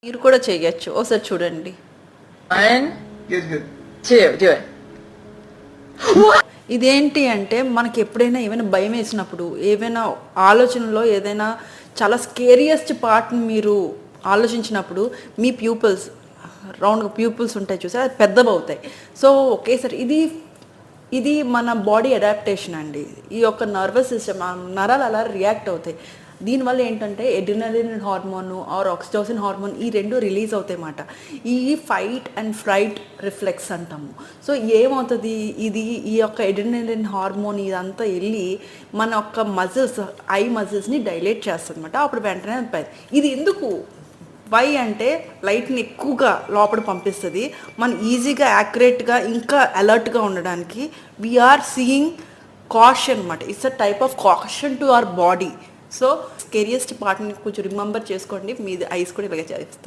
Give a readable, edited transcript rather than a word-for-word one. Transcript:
మీరు కూడా చేయొచ్చు, ఒకసారి చూడండి. 1, Good, good. 2, do it. ఇదేంటి అంటే మనకి ఎప్పుడైనా ఏమైనా భయం వేసినప్పుడు, ఏవైనా ఆలోచనలో ఏదైనా చాలా స్కేరియస్ట్ పార్ట్ని మీరు ఆలోచించినప్పుడు మీ ప్యూపుల్స్ రౌండ్గా ప్యూపుల్స్ ఉంటాయి చూసారు, అది పెద్దవవుతాయి. సో ఒకేసారి ఇది మన బాడీ అడాప్టేషన్ అండి. ఈ యొక్క నర్వస్ సిస్టమ్ నరాలు అలా రియాక్ట్ అవుతాయి. దీనివల్ల ఏంటంటే adrenaline hormone or oxytocin hormone ఈ రెండు రిలీజ్ అవుతాయి అన్నమాట. ఈ ఫైట్ అండ్ ఫ్రైట్ రిఫ్లెక్స్ అంటాము. సో ఏమవుతుంది, ఈ యొక్క ఎడ్రినలిన్ హార్మోన్ ఇదంతా వెళ్ళి మన యొక్క మజిల్స్ ఐ మజిల్స్ని డైలేట్ చేస్తుంది అనమాట. అప్పుడు వెంటనే ఇది ఎందుకు వై అంటే లైట్ని ఎక్కువగా లోపల పంపిస్తుంది. మనం ఈజీగా యాక్యురేట్గా ఇంకా అలర్ట్గా ఉండడానికి వీఆర్ సీయింగ్ కాషన్ అనమాట. It's a type of caution to our body. So scariest పార్ట్ని కొంచెం రిమెంబర్ చేసుకోండి, మీ ఐస్ కూడా ఇలాగే చేస్తారు.